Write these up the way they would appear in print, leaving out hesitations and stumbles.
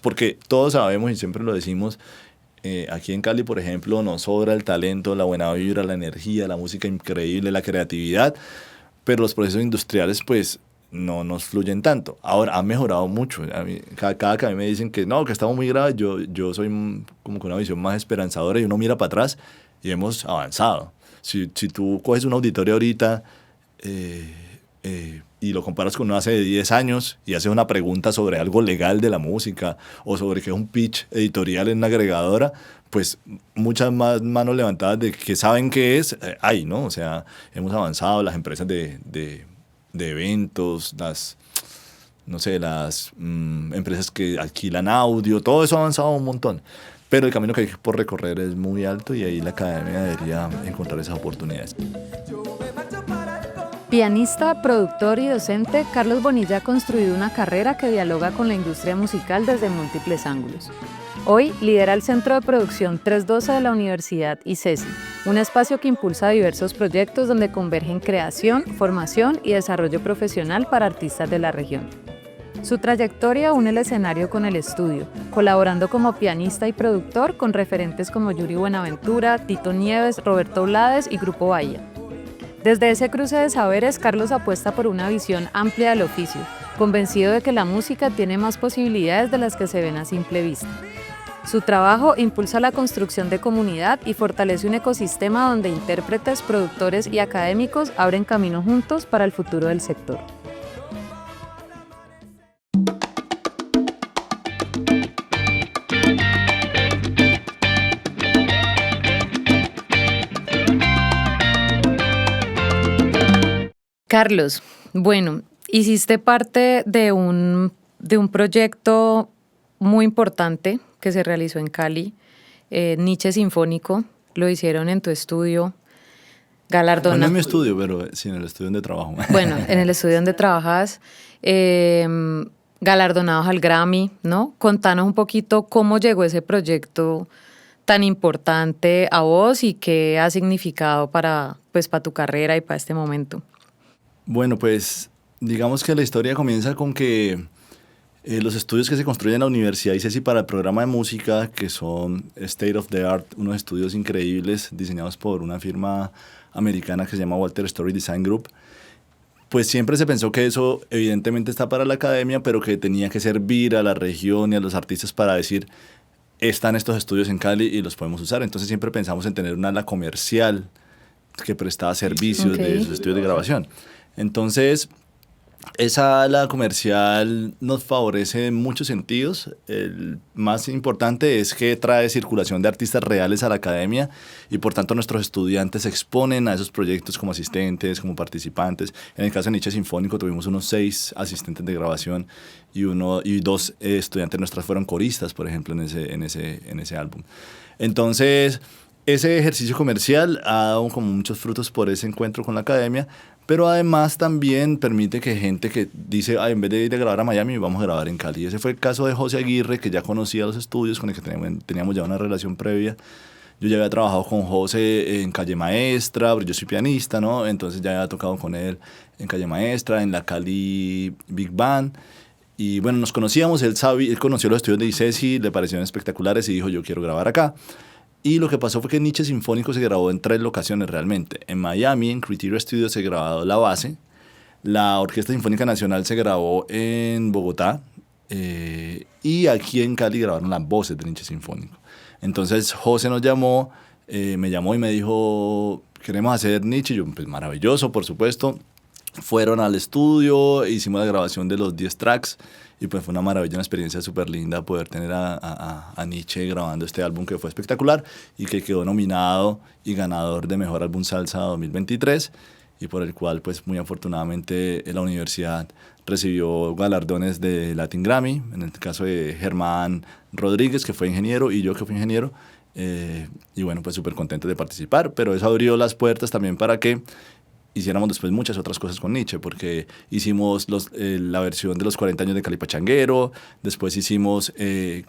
porque todos sabemos y siempre lo decimos, aquí en Cali, por ejemplo, nos sobra el talento, la buena vibra, la energía, la música increíble, la creatividad, pero los procesos industriales, pues, no nos fluyen tanto. Ahora, han mejorado mucho. Cada que a mí me dicen que no, que estamos muy graves, yo soy como con una visión más esperanzadora y uno mira para atrás y hemos avanzado. Si tú coges un auditorio ahorita y lo comparas con uno hace 10 años y haces una pregunta sobre algo legal de la música o sobre qué es un pitch editorial en una agregadora, pues muchas más manos levantadas de que saben qué es, hay, ¿no? O sea, hemos avanzado, las empresas de eventos, no sé, las empresas que alquilan audio, todo eso ha avanzado un montón. Pero el camino que hay por recorrer es muy alto y ahí la academia debería encontrar esas oportunidades. Pianista, productor y docente, Carlos Bonilla ha construido una carrera que dialoga con la industria musical desde múltiples ángulos. Hoy lidera el Centro de Producción 312 de la Universidad ICESI, un espacio que impulsa diversos proyectos donde convergen creación, formación y desarrollo profesional para artistas de la región. Su trayectoria une el escenario con el estudio, colaborando como pianista y productor con referentes como Yuri Buenaventura, Tito Nieves, Roberto Blades y Grupo Bahía. Desde ese cruce de saberes, Carlos apuesta por una visión amplia del oficio, convencido de que la música tiene más posibilidades de las que se ven a simple vista. Su trabajo impulsa la construcción de comunidad y fortalece un ecosistema donde intérpretes, productores y académicos abren camino juntos para el futuro del sector. Carlos, bueno, hiciste parte de un proyecto muy importante que se realizó en Cali, Niche Sinfónico, lo hicieron en tu estudio, galardonado. No en mi estudio, pero sí en el estudio donde trabajo. Bueno, en el estudio donde trabajas, galardonados al Grammy, ¿no? Contanos un poquito cómo llegó ese proyecto tan importante a vos y qué ha significado para tu carrera y para este momento. Bueno, pues digamos que la historia comienza con que los estudios que se construyen en la Universidad ICESI para el programa de música, que son State of the Art, unos estudios increíbles diseñados por una firma americana que se llama Walter Story Design Group, pues siempre se pensó que eso evidentemente está para la academia, pero que tenía que servir a la región y a los artistas para decir, están estos estudios en Cali y los podemos usar. Entonces siempre pensamos en tener una ala comercial que prestaba servicios de esos estudios de grabación. Entonces, esa ala comercial nos favorece en muchos sentidos. El más importante es que trae circulación de artistas reales a la academia y por tanto nuestros estudiantes se exponen a esos proyectos como asistentes, como participantes. En el caso de Niche Sinfónico tuvimos unos 6 asistentes de grabación y 2 estudiantes nuestras fueron coristas, por ejemplo, en ese álbum. Entonces, ese ejercicio comercial ha dado como muchos frutos por ese encuentro con la academia, pero además también permite que gente que dice, en vez de ir a grabar a Miami, vamos a grabar en Cali. Ese fue el caso de José Aguirre, que ya conocía los estudios, con el que teníamos ya una relación previa. Yo ya había trabajado con José en Calle Maestra, yo soy pianista, ¿no? Entonces ya había tocado con él en Calle Maestra, en la Cali Big Band. Y bueno, nos conocíamos, él conoció los estudios de ICESI, le parecieron espectaculares y dijo, yo quiero grabar acá. Y lo que pasó fue que Niche Sinfónico se grabó en 3 locaciones realmente. En Miami, en Criteria Studios, se grabó la base. La Orquesta Sinfónica Nacional se grabó en Bogotá. Y aquí en Cali grabaron las voces de Niche Sinfónico. Entonces José nos llamó, me llamó y me dijo, queremos hacer Niche. Y yo, pues maravilloso, por supuesto. Fueron al estudio, hicimos la grabación de los 10 tracks. Y pues fue una maravilla, una experiencia súper linda poder tener a Niche grabando este álbum que fue espectacular y que quedó nominado y ganador de Mejor Álbum Salsa 2023 y por el cual pues muy afortunadamente la universidad recibió galardones de Latin Grammy, en el caso de Germán Rodríguez, que fue ingeniero, y yo que fui ingeniero. Y bueno, pues súper contento de participar, pero eso abrió las puertas también para que hiciéramos después muchas otras cosas con Niche, porque hicimos la versión de los 40 años de Cali Pachanguero, después hicimos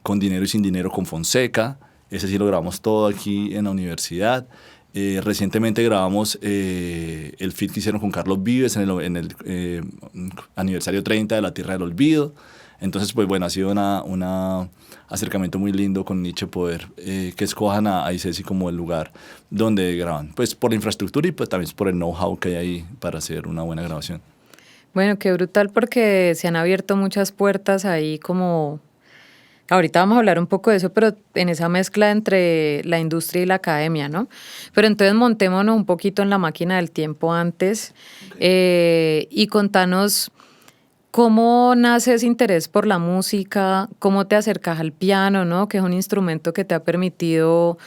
Con Dinero y Sin Dinero con Fonseca, ese sí lo grabamos todo aquí en la universidad. Recientemente grabamos el feat que hicieron con Carlos Vives en el aniversario 30 de La Tierra del Olvido. Entonces, pues bueno, ha sido una acercamiento muy lindo con Nietzsche poder que escojan a ICESI como el lugar donde graban, pues por la infraestructura y pues también por el know-how que hay ahí para hacer una buena grabación. Bueno, qué brutal porque se han abierto muchas puertas ahí como... Ahorita vamos a hablar un poco de eso, pero en esa mezcla entre la industria y la academia, ¿no? Pero entonces montémonos un poquito en la máquina del tiempo antes y contanos cómo nace ese interés por la música, cómo te acercas al piano, ¿no? Que es un instrumento que te ha permitido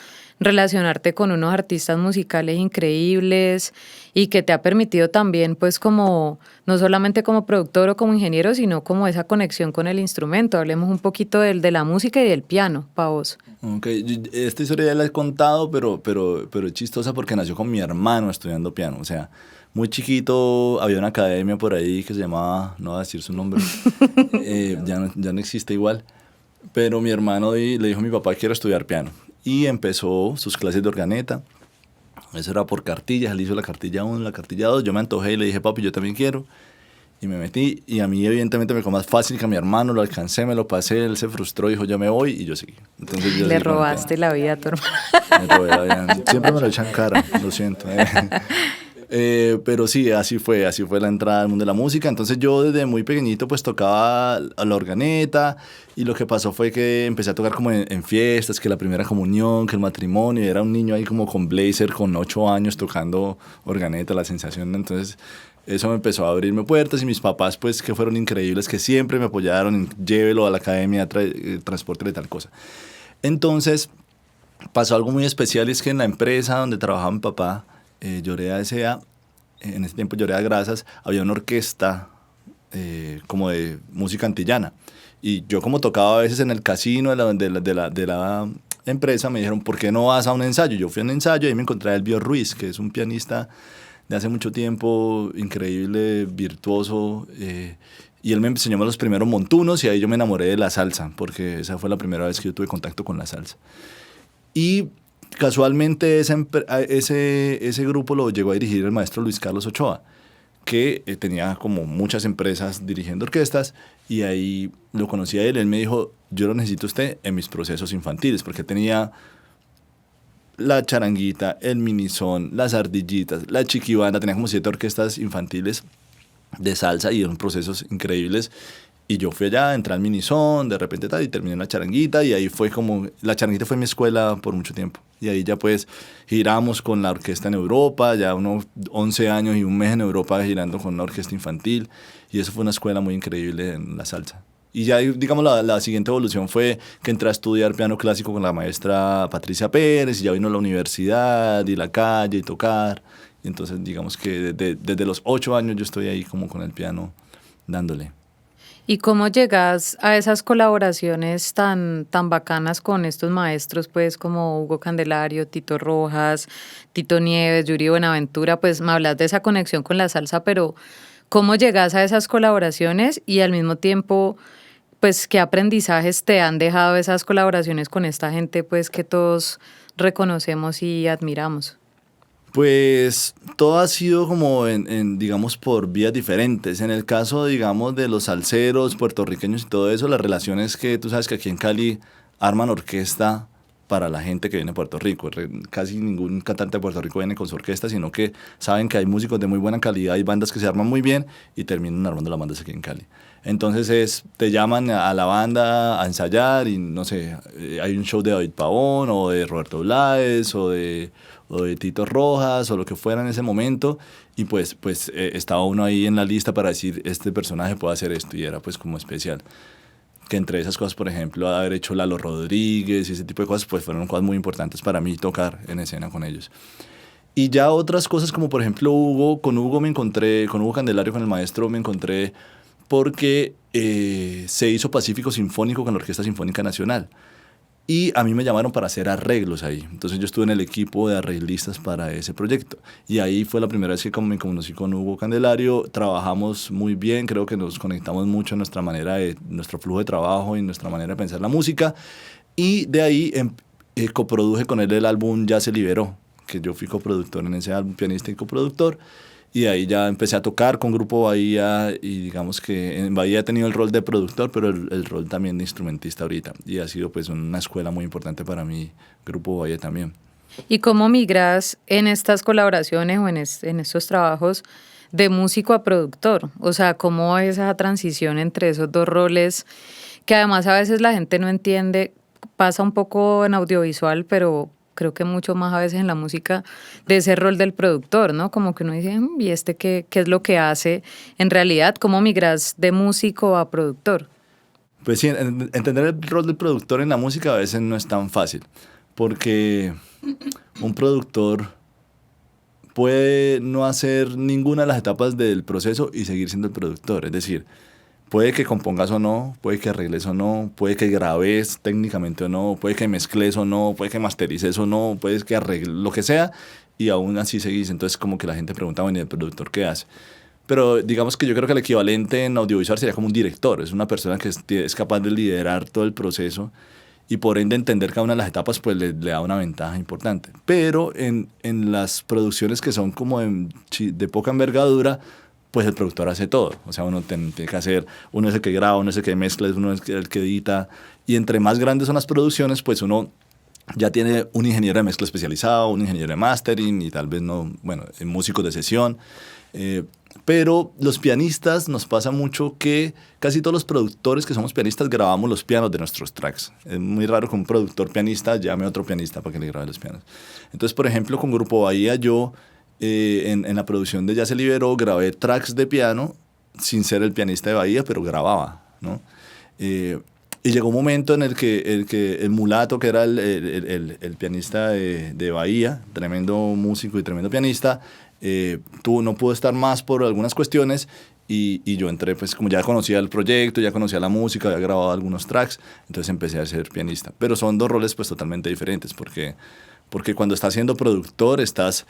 relacionarte con unos artistas musicales increíbles y que te ha permitido también, pues, como, no solamente como productor o como ingeniero, sino como esa conexión con el instrumento. Hablemos un poquito de la música y del piano, pa' vos. Okay. Esta historia ya la he contado, pero es chistosa porque nació con mi hermano estudiando piano. O sea, muy chiquito había una academia por ahí que se llamaba, no voy a decir su nombre, ya no existe igual, pero mi hermano le dijo a mi papá que quiero estudiar piano. Y empezó sus clases de organeta. Eso era por cartillas, él hizo la cartilla 1, la cartilla 2, yo me antojé y le dije, papi, yo también quiero. Y me metí, y a mí evidentemente me fue más fácil que a mi hermano, lo alcancé, me lo pasé, él se frustró, dijo, yo me voy, y yo seguí. Entonces, yo Le seguí con el robaste piano. la vida a tu hermano. Me robé la vida. Siempre me lo echan cara, lo siento. Pero sí, así fue la entrada al mundo de la música. Entonces yo desde muy pequeñito pues tocaba a la organeta, y lo que pasó fue que empecé a tocar como en fiestas, que la primera comunión, que el matrimonio, y era un niño ahí como con blazer, con 8 años tocando organeta, la sensación. Entonces eso me empezó a abrirme puertas, y mis papás pues que fueron increíbles, que siempre me apoyaron en llévelo a la academia, transporte tal cosa. Entonces pasó algo muy especial, y es que en la empresa donde trabajaba mi papá, Llorea S.A., en ese tiempo Llorea Grasas, había una orquesta como de música antillana. Y yo, como tocaba a veces en el casino de la empresa, me dijeron, ¿por qué no vas a un ensayo? Yo fui a un ensayo y ahí me encontré a Elvio Ruiz, que es un pianista de hace mucho tiempo, increíble, virtuoso, y él me enseñó los primeros montunos, y ahí yo me enamoré de la salsa, porque esa fue la primera vez que yo tuve contacto con la salsa. Y casualmente ese grupo lo llegó a dirigir el maestro Luis Carlos Ochoa, que tenía como muchas empresas dirigiendo orquestas, y ahí lo conocí a él. Él me dijo, yo lo necesito a usted en mis procesos infantiles, porque tenía la charanguita, el minizón, las ardillitas, la chiquibanda, tenía como 7 orquestas infantiles de salsa, y eran procesos increíbles. Y yo fui allá, entré al minizón, de repente tal, y terminé en la charanguita, y ahí fue como, la charanguita fue mi escuela por mucho tiempo. Y ahí ya pues giramos con la orquesta en Europa, ya unos 11 años y un mes en Europa girando con una orquesta infantil, y eso fue una escuela muy increíble en la salsa. Y ya, digamos, la siguiente evolución fue que entré a estudiar piano clásico con la maestra Patricia Pérez, y ya vino a la universidad y la calle y tocar. Y entonces digamos que desde los 8 años yo estoy ahí como con el piano dándole. ¿Y cómo llegas a esas colaboraciones tan bacanas con estos maestros, pues, como Hugo Candelario, Tito Rojas, Tito Nieves, Yuri Buenaventura? Pues me hablas de esa conexión con la salsa, pero ¿cómo llegas a esas colaboraciones? Y al mismo tiempo, pues, ¿qué aprendizajes te han dejado esas colaboraciones con esta gente, pues, que todos reconocemos y admiramos? Pues todo ha sido como digamos, por vías diferentes. En el caso, digamos, de los salseros puertorriqueños y todo eso, las relaciones que tú sabes que aquí en Cali arman orquesta para la gente que viene de Puerto Rico. Casi ningún cantante de Puerto Rico viene con su orquesta, sino que saben que hay músicos de muy buena calidad, hay bandas que se arman muy bien y terminan armando las bandas aquí en Cali. Entonces te llaman a la banda a ensayar, y no sé, hay un show de David Pavón o de Roberto Blades o de Tito Rojas o lo que fuera en ese momento, y pues estaba uno ahí en la lista para decir, este personaje puede hacer esto, y era pues como especial. Que entre esas cosas, por ejemplo, haber hecho Lalo Rodríguez y ese tipo de cosas, pues fueron cosas muy importantes para mí tocar en escena con ellos. Y ya otras cosas como por ejemplo con Hugo me encontré, con Hugo Candelario, con el maestro me encontré porque se hizo Pacífico Sinfónico con la Orquesta Sinfónica Nacional. Y a mí me llamaron para hacer arreglos ahí. Entonces yo estuve en el equipo de arreglistas para ese proyecto. Y ahí fue la primera vez que me conocí con Hugo Candelario. Trabajamos muy bien, creo que nos conectamos mucho en nuestro flujo de trabajo y nuestra manera de pensar la música. Y de ahí coproduje con él el álbum Ya se liberó, que yo fui coproductor en ese álbum, pianista y coproductor. Y ahí ya empecé a tocar con Grupo Bahía y digamos que en Bahía he tenido el rol de productor, pero el rol también de instrumentista ahorita. Y ha sido pues una escuela muy importante para mí, Grupo Bahía también. ¿Y cómo migras en estas colaboraciones o en estos trabajos de músico a productor? O sea, ¿cómo es esa transición entre esos dos roles que además a veces la gente no entiende? Pasa un poco en audiovisual, pero creo que mucho más a veces en la música, de ese rol del productor, ¿no? Como que uno dice, ¿y este qué es lo que hace en realidad? ¿Cómo migras de músico a productor? Pues sí, entender el rol del productor en la música a veces no es tan fácil, porque un productor puede no hacer ninguna de las etapas del proceso y seguir siendo el productor. Es decir, puede que compongas o no, puede que arregles o no, puede que grabes técnicamente o no, puede que mezcles o no, puede que masterices o no, puede que arregles lo que sea y aún así seguís. Entonces como que la gente pregunta, bueno, ¿y el productor qué hace? Pero digamos que yo creo que el equivalente en audiovisual sería como un director. Es una persona que es capaz de liderar todo el proceso y por ende entender cada una de las etapas pues le da una ventaja importante. Pero en las producciones que son como de poca envergadura, pues el productor hace todo. O sea, uno tiene que hacer, uno es el que graba, uno es el que mezcla, uno es el que edita. Y entre más grandes son las producciones, pues uno ya tiene un ingeniero de mezcla especializado, un ingeniero de mastering y tal vez no, bueno, músicos de sesión. Pero los pianistas nos pasa mucho que casi todos los productores que somos pianistas grabamos los pianos de nuestros tracks. Es muy raro que un productor pianista llame a otro pianista para que le grabe los pianos. Entonces, por ejemplo, con Grupo Bahía yo en la producción de Ya se liberó grabé tracks de piano sin ser el pianista de Bahía, pero grababa, ¿no? Y llegó un momento en el Mulato, que era el pianista de Bahía, tremendo músico y tremendo pianista, no pudo estar más por algunas cuestiones y yo entré, pues como ya conocía el proyecto, ya conocía la música, había grabado algunos tracks, entonces empecé a ser pianista. Pero son dos roles pues totalmente diferentes porque cuando estás siendo productor estás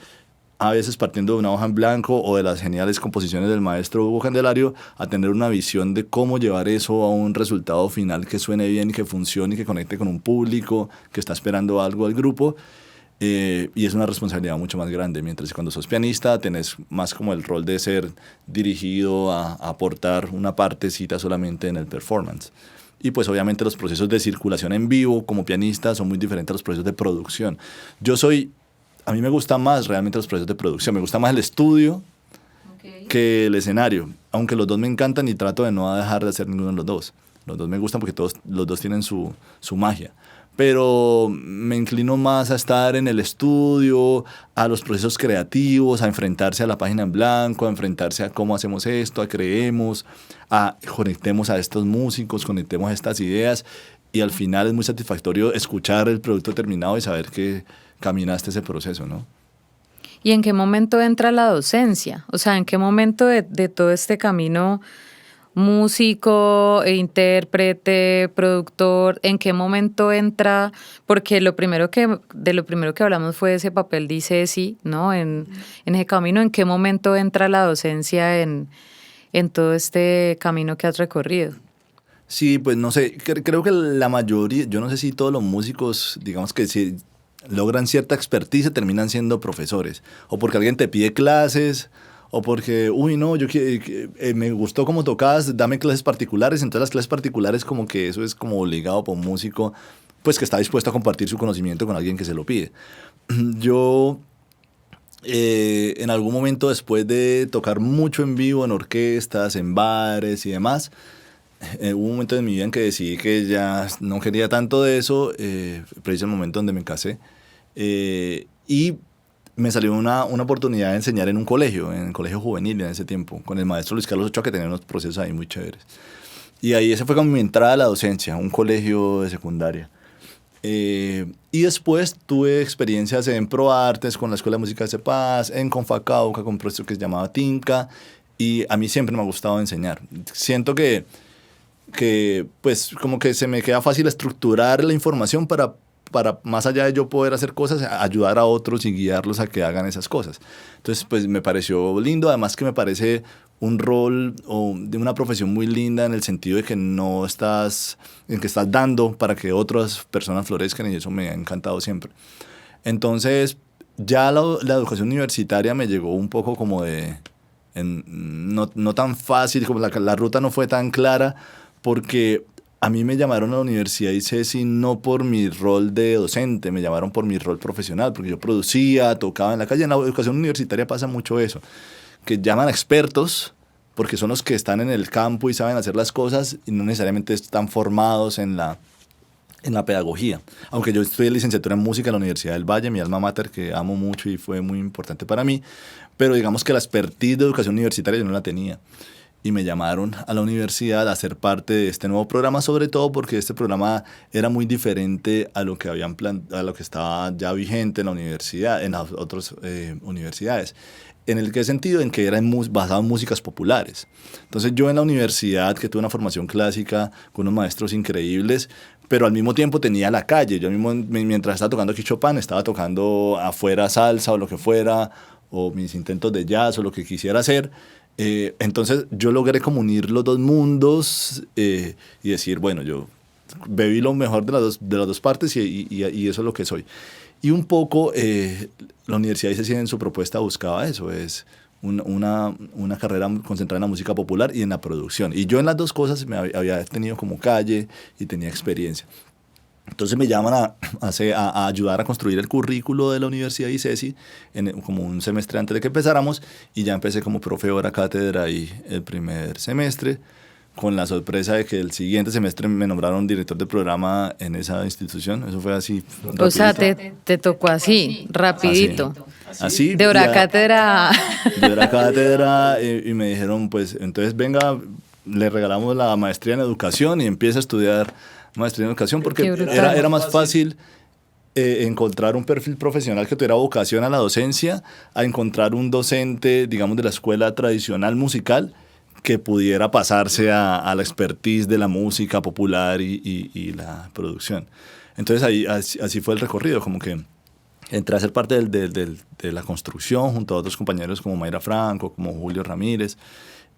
a veces partiendo de una hoja en blanco o de las geniales composiciones del maestro Hugo Candelario a tener una visión de cómo llevar eso a un resultado final que suene bien y que funcione y que conecte con un público que está esperando algo del grupo. Y es una responsabilidad mucho más grande, mientras que cuando sos pianista tenés más como el rol de ser dirigido a aportar una partecita solamente en el performance. Y pues obviamente los procesos de circulación en vivo como pianista son muy diferentes a los procesos de producción. A mí me gustan más realmente los procesos de producción, me gusta más el estudio que el escenario, aunque los dos me encantan y trato de no dejar de hacer ninguno de los dos. Los dos me gustan porque los dos tienen su magia. Pero me inclino más a estar en el estudio, a los procesos creativos, a enfrentarse a la página en blanco, a enfrentarse a cómo hacemos esto, a creemos, a conectemos a estos músicos, conectemos a estas ideas y al final es muy satisfactorio escuchar el producto terminado y saber que caminaste ese proceso, ¿no? ¿Y en qué momento entra la docencia? O sea, ¿en qué momento de todo este camino músico, intérprete, productor, en qué momento entra? Porque de lo primero que hablamos fue ese papel de ICESI, ¿no? En ese camino, ¿en qué momento entra la docencia en todo este camino que has recorrido? Sí, pues no sé, creo que la mayoría, yo no sé si todos los músicos, digamos que si logran cierta expertise, terminan siendo profesores, o porque alguien te pide clases, o porque, uy, no, me gustó cómo tocas, dame clases particulares. Entonces las clases particulares como que eso es como obligado por un músico, pues que está dispuesto a compartir su conocimiento con alguien que se lo pide. Yo, en algún momento después de tocar mucho en vivo, en orquestas, en bares y demás, hubo un momento en mi vida en que decidí que ya no quería tanto de eso, preciso el momento donde me casé, y me salió una oportunidad de enseñar en un colegio, en el colegio juvenil en ese tiempo, con el maestro Luis Carlos Ochoa, que tenía unos procesos ahí muy chéveres. Y ahí esa fue como mi entrada a la docencia, un colegio de secundaria. Y después tuve experiencias en ProArtes, con la Escuela de Música de Cepaz, en Confacauca, con un proceso que se llamaba Tinca, y a mí siempre me ha gustado enseñar. Siento que pues como que se me queda fácil estructurar la información para más allá de yo poder hacer cosas, ayudar a otros y guiarlos a que hagan esas cosas. Entonces, pues me pareció lindo, además que me parece un rol o de una profesión muy linda en el sentido de que en que estás dando para que otras personas florezcan y eso me ha encantado siempre. Entonces, ya la educación universitaria me llegó un poco como de no tan fácil, como la ruta no fue tan clara, porque a mí me llamaron a la Universidad ICESI no por mi rol de docente, me llamaron por mi rol profesional, porque yo producía, tocaba en la calle. En la educación universitaria pasa mucho eso, que llaman a expertos, porque son los que están en el campo y saben hacer las cosas y no necesariamente están formados en la pedagogía. Aunque yo estudié licenciatura en música en la Universidad del Valle, mi alma mater, que amo mucho y fue muy importante para mí, pero digamos que la expertise de educación universitaria yo no la tenía. Y me llamaron a la universidad a ser parte de este nuevo programa, sobre todo porque este programa era muy diferente a lo que a lo que estaba ya vigente en la universidad, en las otras universidades. ¿En el qué sentido? En que era basado en músicas populares. Entonces yo en la universidad, que tuve una formación clásica con unos maestros increíbles, pero al mismo tiempo tenía la calle. Yo mismo, mientras estaba tocando aquí Chopin, estaba tocando afuera salsa o lo que fuera, o mis intentos de jazz o lo que quisiera hacer. Entonces yo logré como unir los dos mundos y decir, bueno, yo bebí lo mejor de las dos partes y eso es lo que soy. Y un poco la Universidad ICESI en su propuesta buscaba eso, es una carrera concentrada en la música popular y en la producción. Y yo en las dos cosas me había tenido como calle y tenía experiencia. Entonces me llaman a ayudar a construir el currículo de la Universidad ICESI como un semestre antes de que empezáramos, y ya empecé como profe hora cátedra ahí el primer semestre, con la sorpresa de que el siguiente semestre me nombraron director de programa en esa institución. Eso fue así. Rapidito. O sea, te tocó así, rapidito. Así. De hora cátedra. De hora cátedra y me dijeron, pues, entonces venga, le regalamos la maestría en educación y empieza a estudiar maestría en educación, porque era más fácil encontrar un perfil profesional que tuviera vocación a la docencia, a encontrar un docente, digamos, de la escuela tradicional musical que pudiera pasarse a la expertise de la música popular y la producción. Entonces así fue el recorrido, como que entré a ser parte de la construcción junto a otros compañeros como Mayra Franco, como Julio Ramírez,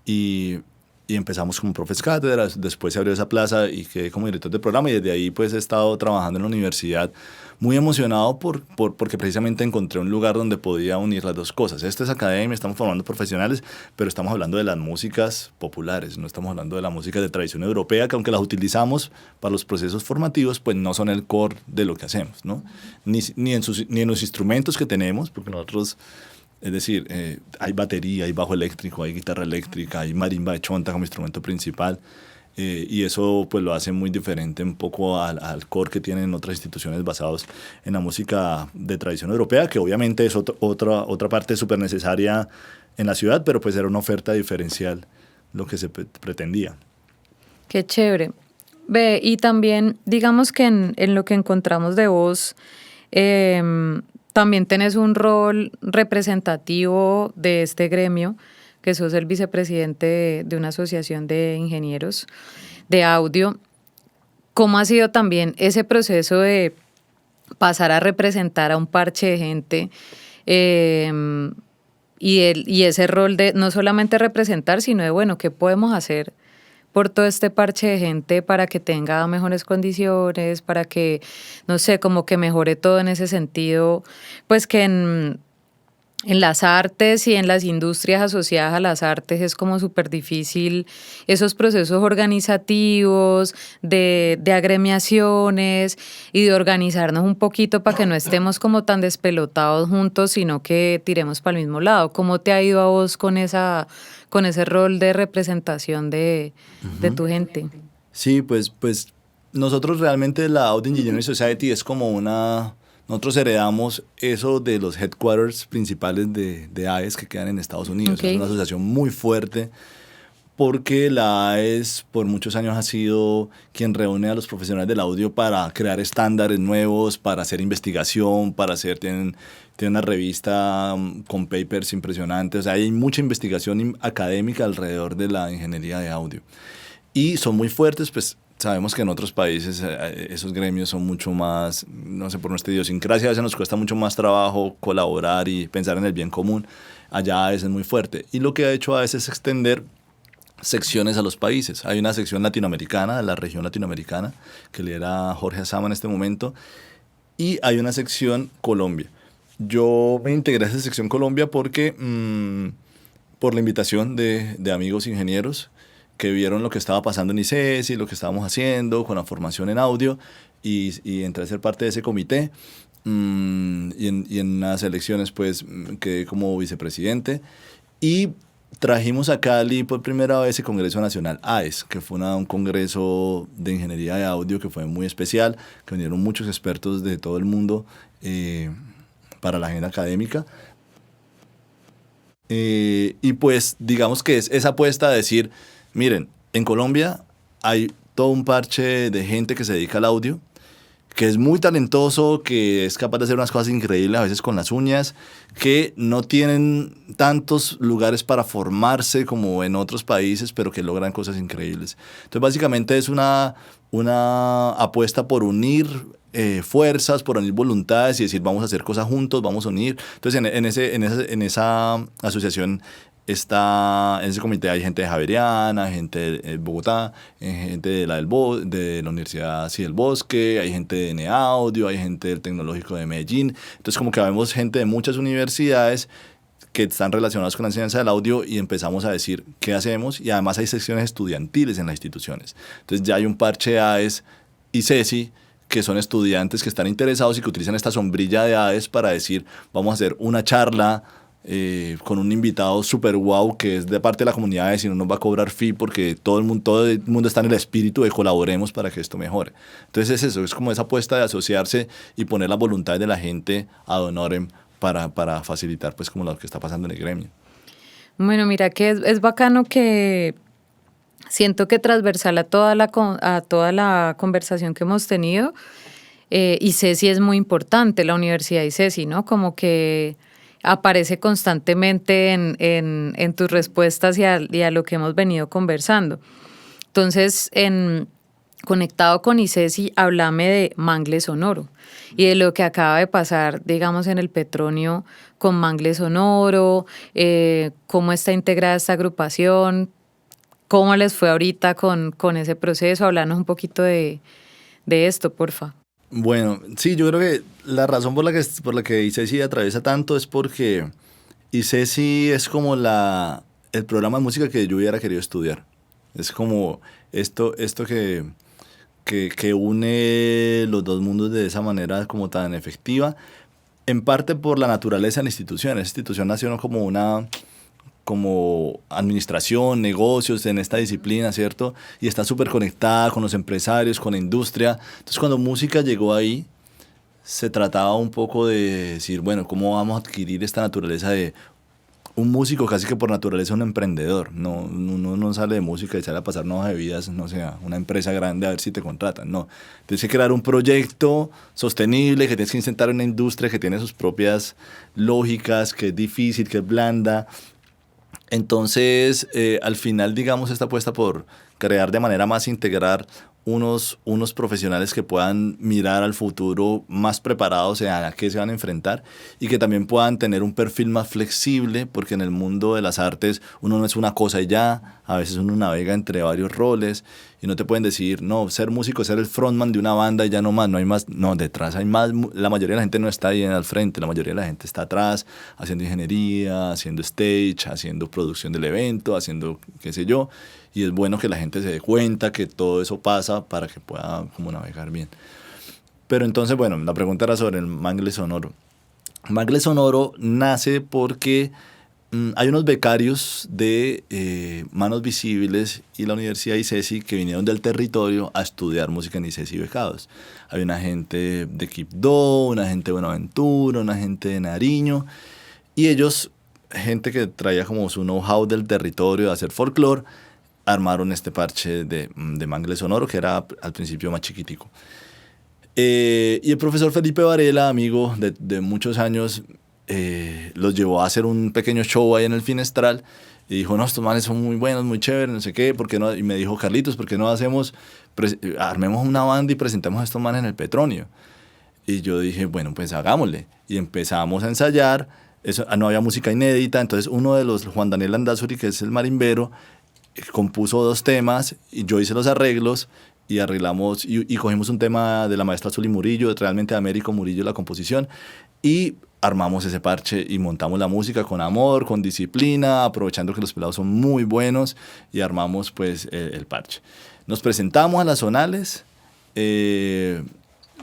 y empezamos como profes cátedras. Después se abrió esa plaza y quedé como director de programa, y desde ahí pues he estado trabajando en la universidad muy emocionado porque precisamente encontré un lugar donde podía unir las dos cosas. Esta es academia, estamos formando profesionales, pero estamos hablando de las músicas populares, no estamos hablando de la música de tradición europea, que aunque las utilizamos para los procesos formativos, pues no son el core de lo que hacemos, ¿no? Ni en los instrumentos que tenemos, porque nosotros... Es decir, hay batería, hay bajo eléctrico, hay guitarra eléctrica, hay marimba de chonta como instrumento principal, y eso pues lo hace muy diferente un poco al core que tienen otras instituciones basadas en la música de tradición europea, que obviamente es otra parte súper necesaria en la ciudad, pero pues era una oferta diferencial lo que se pretendía. Qué chévere. Ve, y también digamos que en lo que encontramos de vos, también tenés un rol representativo de este gremio, que sos el vicepresidente de una asociación de ingenieros de audio. ¿Cómo ha sido también ese proceso de pasar a representar a un parche de gente y ese rol de no solamente representar, sino de, bueno, ¿qué podemos hacer por todo este parche de gente para que tenga mejores condiciones, para que, no sé, como que mejore todo en ese sentido? Pues que en las artes y en las industrias asociadas a las artes es como súper difícil esos procesos organizativos, de agremiaciones y de organizarnos un poquito para que no estemos como tan despelotados juntos, sino que tiremos para el mismo lado. ¿Cómo te ha ido a vos con ese rol de representación de tu gente? Sí, pues nosotros realmente la Audio Engineering Society es como nosotros heredamos eso de los headquarters principales de AES que quedan en Estados Unidos. Okay. Es una asociación muy fuerte porque la AES por muchos años ha sido quien reúne a los profesionales del audio para crear estándares nuevos, para hacer investigación, tienen una revista con papers impresionantes. O sea, hay mucha investigación académica alrededor de la ingeniería de audio. Y son muy fuertes, pues sabemos que en otros países esos gremios son mucho más, no sé, por nuestra idiosincrasia a veces nos cuesta mucho más trabajo colaborar y pensar en el bien común. Allá a veces es muy fuerte. Y lo que ha hecho a veces es extender secciones a los países. Hay una sección latinoamericana, de la región latinoamericana, que lidera Jorge Azama en este momento, y hay una sección Colombia. Yo me integré a esa sección Colombia porque por la invitación de amigos ingenieros que vieron lo que estaba pasando en ICESI, lo que estábamos haciendo con la formación en audio, y entré a ser parte de ese comité. Y en unas elecciones pues quedé como vicepresidente, y trajimos a Cali por primera vez el Congreso Nacional AES, que fue un congreso de ingeniería de audio que fue muy especial, que vinieron muchos expertos de todo el mundo para la agenda académica. Y pues digamos que es esa apuesta de decir, miren, en Colombia hay todo un parche de gente que se dedica al audio, que es muy talentoso, que es capaz de hacer unas cosas increíbles a veces con las uñas, que no tienen tantos lugares para formarse como en otros países, pero que logran cosas increíbles. Entonces básicamente es una apuesta por unir fuerzas, por unir voluntades y decir vamos a hacer cosas juntos, vamos a unir. Entonces en esa asociación en ese comité hay gente de Javeriana, gente de Bogotá, gente de de la Universidad del Bosque, hay gente de Neaudio, hay gente del Tecnológico de Medellín. Entonces como que vemos gente de muchas universidades que están relacionadas con la enseñanza del audio, y empezamos a decir qué hacemos, y además hay secciones estudiantiles en las instituciones. Entonces ya hay un parche AES y CESI, que son estudiantes que están interesados y que utilizan esta sombrilla de AES para decir vamos a hacer una charla con un invitado super wow que es de parte de la comunidad, y no nos va a cobrar fee, porque todo el mundo está en el espíritu de colaboremos para que esto mejore. Entonces es eso, es como esa apuesta de asociarse y poner la voluntad de la gente ad honorem para facilitar pues como lo que está pasando en el gremio. Bueno, mira que es bacano que siento que transversal a toda la conversación que hemos tenido, ICESI es muy importante, la Universidad ICESI, ¿no? Como que aparece constantemente en tus respuestas y a lo que hemos venido conversando. Entonces, conectado con ICESI, háblame de Mangle Sonoro y de lo que acaba de pasar, digamos, en el Petronio con Mangle Sonoro, cómo está integrada esta agrupación, cómo les fue ahorita con ese proceso. Hablanos un poquito de esto, porfa. Bueno, sí, yo creo que la razón por la que ICESI atraviesa tanto es porque ICESI es como el programa de música que yo hubiera querido estudiar. Es como esto que une los dos mundos de esa manera como tan efectiva, en parte por la naturaleza de la institución. Esa institución nació como administración, negocios en esta disciplina, ¿cierto? Y está súper conectada con los empresarios, con la industria. Entonces, cuando música llegó ahí, se trataba un poco de decir, bueno, ¿cómo vamos a adquirir esta naturaleza de un músico casi que por naturaleza un emprendedor? No, uno no sale de música y sale a pasar nuevas vidas, no sé, a una empresa grande a ver si te contratan, no. Tienes que crear un proyecto sostenible, que tienes que intentar una industria que tiene sus propias lógicas, que es difícil, que es blanda. Entonces, al final, digamos, esta apuesta por crear de manera más integral unos profesionales que puedan mirar al futuro más preparados a qué se van a enfrentar, y que también puedan tener un perfil más flexible, porque en el mundo de las artes uno no es una cosa y ya, a veces uno navega entre varios roles y no te pueden decir, no, ser músico es ser el frontman de una banda y ya no más, no hay más, no, detrás hay más, la mayoría de la gente no está ahí al frente, la mayoría de la gente está atrás, haciendo ingeniería, haciendo stage, haciendo producción del evento, haciendo qué sé yo, y es bueno que la gente se dé cuenta que todo eso pasa para que pueda como navegar bien. Pero entonces, bueno, la pregunta era sobre el Mangle Sonoro. Mangle Sonoro nace porque hay unos becarios de Manos Visibles y la Universidad ICESI que vinieron del territorio a estudiar música en ICESI becados. Hay una gente de Quibdó, una gente de Buenaventura, una gente de Nariño, y ellos, gente que traía como su know-how del territorio de hacer folclore, armaron este parche de Mangle Sonoro, que era al principio más chiquitico. Y el profesor Felipe Varela, amigo de muchos años, los llevó a hacer un pequeño show ahí en el Finestral, y dijo, no, estos manes son muy buenos, muy chéveres, no sé qué, ¿por qué no? Y me dijo, Carlitos, ¿por qué no armemos una banda y presentemos a estos manes en el Petronio? Y yo dije, bueno, pues hagámosle. Y empezamos a ensayar. No había música inédita, entonces uno de los, Juan Daniel Landazuri, que es el marimbero, compuso 2 temas y yo hice los arreglos, y arreglamos y cogimos un tema de la maestra Zuli Murillo, realmente de Américo Murillo la composición, y armamos ese parche y montamos la música con amor, con disciplina, aprovechando que los pelados son muy buenos y armamos pues el parche. Nos presentamos a las zonales,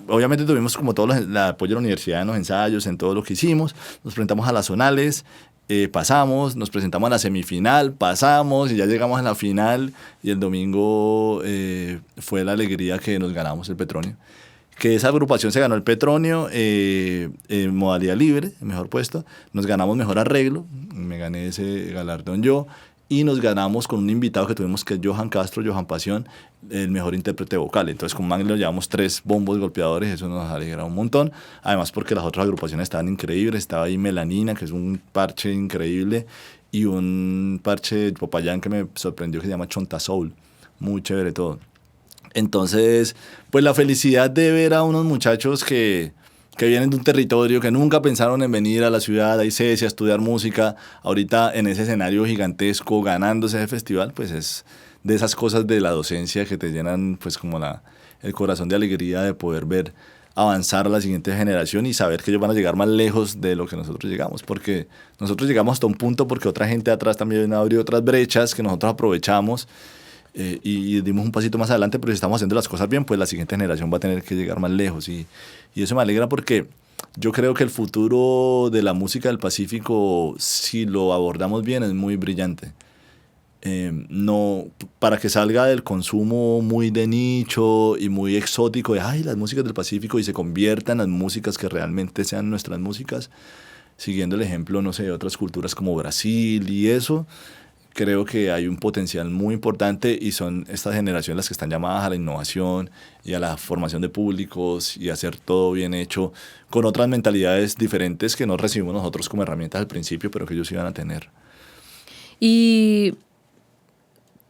obviamente tuvimos como todo el apoyo de la universidad en los ensayos, en todo lo que hicimos, nos presentamos a las zonales, pasamos, nos presentamos a la semifinal, pasamos y ya llegamos a la final y el domingo fue la alegría que nos ganamos el Petronio. Que esa agrupación se ganó el Petronio en modalidad libre, el mejor puesto. Nos ganamos mejor arreglo, me gané ese galardón yo, y nos ganamos con un invitado que tuvimos que es Johan Castro, Johan Pasión, el mejor intérprete vocal. Entonces con Magno llevamos 3 bombos golpeadores, eso nos alegra un montón. Además porque las otras agrupaciones estaban increíbles, estaba ahí Melanina, que es un parche increíble, y un parche de Popayán que me sorprendió que se llama Chonta Soul, muy chévere todo. Entonces, pues la felicidad de ver a unos muchachos que vienen de un territorio que nunca pensaron en venir a la ciudad, a ICESI, a estudiar música, ahorita en ese escenario gigantesco, ganándose ese festival, pues es de esas cosas de la docencia que te llenan pues como el corazón de alegría de poder ver avanzar a la siguiente generación y saber que ellos van a llegar más lejos de lo que nosotros llegamos, porque nosotros llegamos hasta un punto porque otra gente atrás también abrió otras brechas que nosotros aprovechamos. Y dimos un pasito más adelante, pero si estamos haciendo las cosas bien, pues la siguiente generación va a tener que llegar más lejos y eso me alegra porque yo creo que el futuro de la música del Pacífico, si lo abordamos bien, es muy brillante. No, para que salga del consumo muy de nicho y muy exótico de las músicas del Pacífico y se conviertan en las músicas que realmente sean nuestras músicas, siguiendo el ejemplo, no sé, de otras culturas como Brasil y eso. Creo que hay un potencial muy importante y son estas generaciones las que están llamadas a la innovación y a la formación de públicos y a hacer todo bien hecho con otras mentalidades diferentes que no recibimos nosotros como herramientas al principio, pero que ellos iban a tener. Y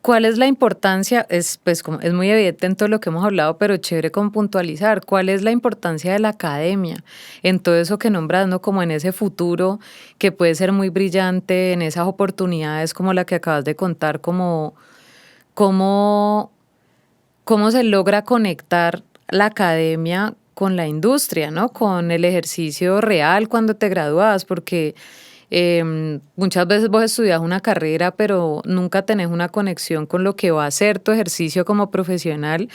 ¿cuál es la importancia? Pues, como es muy evidente en todo lo que hemos hablado, pero chévere con puntualizar. ¿Cuál es la importancia de la academia en todo eso que nombras, ¿no? Como en ese futuro que puede ser muy brillante, en esas oportunidades como la que acabas de contar, cómo se logra conectar la academia con la industria, ¿no? Con el ejercicio real cuando te gradúas, porque muchas veces vos estudias una carrera, pero nunca tenés una conexión con lo que va a ser tu ejercicio como profesional